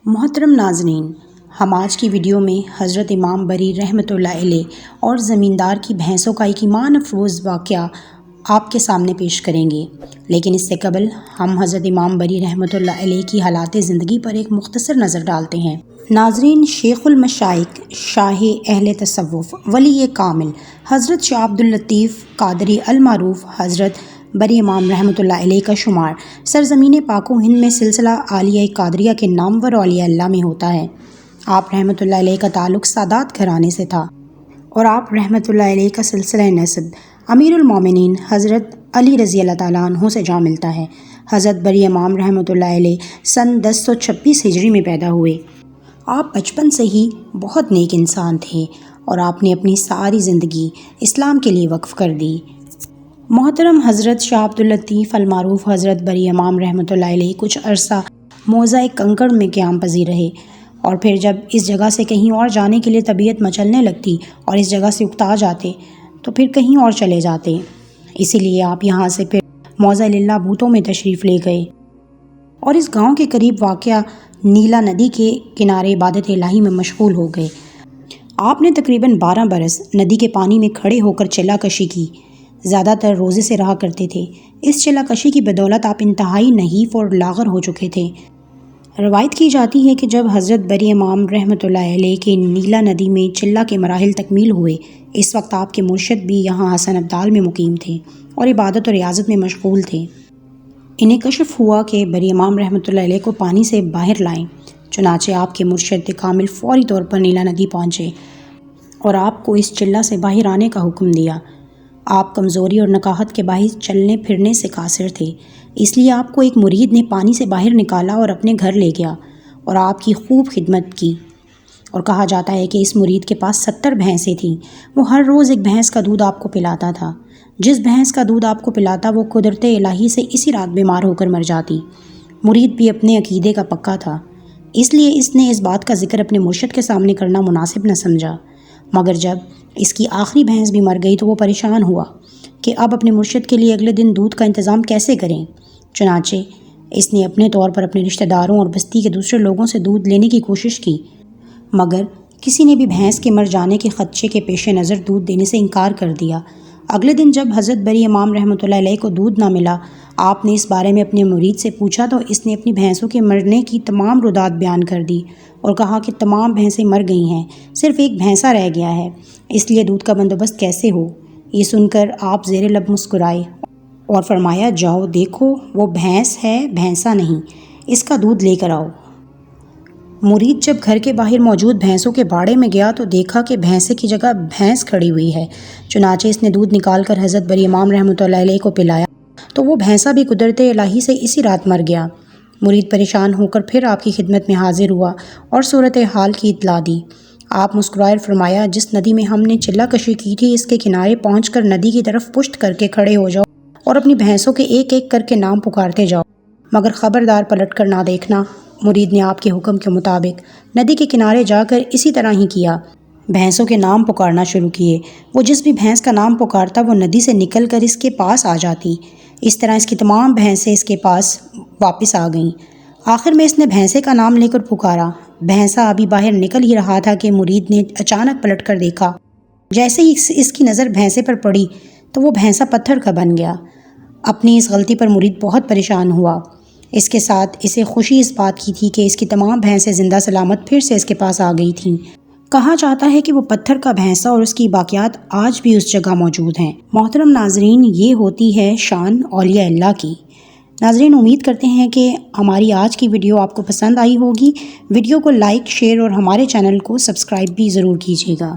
محترم ناظرین، ہم آج کی ویڈیو میں حضرت امام بری رحمۃ اللہ علیہ اور زمیندار کی بھینسوں کا ایک ایمان افروز واقعہ آپ کے سامنے پیش کریں گے، لیکن اس سے قبل ہم حضرت امام بری رحمۃ اللہ علیہ کی حالات زندگی پر ایک مختصر نظر ڈالتے ہیں۔ ناظرین، شیخ المشائخ، شاہ اہل تصوف، ولی کامل حضرت شاہ عبد اللطیف قادری المعروف حضرت بری امام رحمۃ اللہ علیہ کا شمار سرزمین پاک و ہند میں سلسلہ عالیہ قادریہ کے نامور اولیاء اللہ میں ہوتا ہے۔ آپ رحمۃ اللہ علیہ کا تعلق سادات گھرانے سے تھا اور آپ رحمۃ اللہ علیہ کا سلسلہ نسب امیر المومنین حضرت علی رضی اللہ تعالیٰ عنہ سے جا ملتا ہے۔ حضرت بری امام رحمۃ اللہ علیہ سن 1026 ہجری میں پیدا ہوئے۔ آپ بچپن سے ہی بہت نیک انسان تھے اور آپ نے اپنی ساری زندگی اسلام کے لیے وقف کر دی۔ محترم حضرت شاہ عبد اللطیف المعروف حضرت بری امام رحمۃ اللہ علیہ کچھ عرصہ موضع کنکڑ میں قیام پذیر رہے، اور پھر جب اس جگہ سے کہیں اور جانے کے لیے طبیعت مچلنے لگتی اور اس جگہ سے اکتا جاتے تو پھر کہیں اور چلے جاتے۔ اسی لیے آپ یہاں سے پھر موضع للہ بھوتوں میں تشریف لے گئے اور اس گاؤں کے قریب واقع نیلا ندی کے کنارے عبادت الہی میں مشغول ہو گئے۔ آپ نے تقریباً 12 برس ندی کے پانی میں کھڑے ہو کر چلہ کشی کی، زیادہ تر روزے سے رہا کرتے تھے۔ اس چلہ کشی کی بدولت آپ انتہائی نحیف اور لاغر ہو چکے تھے۔ روایت کی جاتی ہے کہ جب حضرت بری امام رحمۃ اللہ علیہ کے نیلا ندی میں چلہ کے مراحل تکمیل ہوئے، اس وقت آپ کے مرشد بھی یہاں حسن ابدال میں مقیم تھے اور عبادت و ریاضت میں مشغول تھے۔ انہیں کشف ہوا کہ بری امام رحمۃ اللہ علیہ کو پانی سے باہر لائیں، چنانچہ آپ کے مرشد کامل فوری طور پر نیلا ندی پہنچے اور آپ کو اس چلہ سے باہر آنے کا حکم دیا۔ آپ کمزوری اور نکاہت کے باعث چلنے پھرنے سے قاصر تھے، اس لیے آپ کو ایک مرید نے پانی سے باہر نکالا اور اپنے گھر لے گیا اور آپ کی خوب خدمت کی، اور کہا جاتا ہے کہ اس مرید کے پاس 70 بھینسیں تھیں۔ وہ ہر روز ایک بھینس کا دودھ آپ کو پلاتا تھا۔ جس بھینس کا دودھ آپ کو پلاتا وہ قدرت الہی سے اسی رات بیمار ہو کر مر جاتی۔ مرید بھی اپنے عقیدے کا پکا تھا، اس لیے اس نے اس بات کا ذکر اپنے مرشد کے سامنے کرنا مناسب نہ سمجھا، مگر جب اس کی آخری بھینس بھی مر گئی تو وہ پریشان ہوا کہ اب اپنے مرشد کے لیے اگلے دن دودھ کا انتظام کیسے کریں۔ چنانچہ اس نے اپنے طور پر اپنے رشتہ داروں اور بستی کے دوسرے لوگوں سے دودھ لینے کی کوشش کی، مگر کسی نے بھی بھینس کے مر جانے کے خدشے کے پیش نظر دودھ دینے سے انکار کر دیا۔ اگلے دن جب حضرت بری امام رحمۃ اللہ علیہ کو دودھ نہ ملا، آپ نے اس بارے میں اپنے مرید سے پوچھا تو اس نے اپنی بھینسوں کے مرنے کی تمام رودات بیان کر دی اور کہا کہ تمام بھینسیں مر گئی ہیں، صرف ایک بھینسا رہ گیا ہے، اس لیے دودھ کا بندوبست کیسے ہو۔ یہ سن کر آپ زیر لب مسکرائے اور فرمایا، جاؤ دیکھو وہ بھینس ہے، بھینسا نہیں، اس کا دودھ لے کر آؤ۔ مرید جب گھر کے باہر موجود بھینسوں کے باڑے میں گیا تو دیکھا کہ بھینسے کی جگہ بھینس کھڑی ہوئی ہے، چنانچہ اس نے دودھ نکال کر حضرت بری امام رحمۃ اللہ علیہ کو پلایا تو وہ بھینسا بھی قدرت الہی سے اسی رات مر گیا۔ مرید پریشان ہو کر پھر آپ کی خدمت میں حاضر ہوا اور صورتحال کی اطلاع دی۔ آپ مسکرائے فرمایا، جس ندی میں ہم نے چلہ کشی کی تھی اس کے کنارے پہنچ کر ندی کی طرف پشت کر کے کھڑے ہو جاؤ اور اپنی بھینسوں کے ایک ایک کر کے نام پکارتے جاؤ، مگر خبردار پلٹ کر نہ دیکھنا۔ مرید نے آپ کے حکم کے مطابق ندی کے کنارے جا کر اسی طرح ہی کیا، بھینسوں کے نام پکارنا شروع کیے۔ وہ جس بھی بھینس کا نام پکارتا وہ ندی سے نکل کر اس کے پاس آ جاتی۔ اس طرح اس کی تمام بھینسیں اس کے پاس واپس آ گئیں۔ آخر میں اس نے بھینسے کا نام لے کر پکارا۔ بھینسا ابھی باہر نکل ہی رہا تھا کہ مرید نے اچانک پلٹ کر دیکھا۔ جیسے ہی اس کی نظر بھینسے پر پڑی تو وہ بھینسا پتھر کا بن گیا۔ اپنی اس غلطی پر مرید بہت پریشان ہوا۔ اس کے ساتھ اسے خوشی اس بات کی تھی کہ اس کی تمام بھینسیں زندہ سلامت پھر سے اس کے پاس آ گئی تھیں۔ کہا جاتا ہے کہ وہ پتھر کا بھینسا اور اس کی باقیات آج بھی اس جگہ موجود ہیں۔ محترم ناظرین، یہ ہوتی ہے شان اولیاء اللہ کی۔ ناظرین، امید کرتے ہیں کہ ہماری آج کی ویڈیو آپ کو پسند آئی ہوگی۔ ویڈیو کو لائک، شیئر اور ہمارے چینل کو سبسکرائب بھی ضرور کیجیے گا۔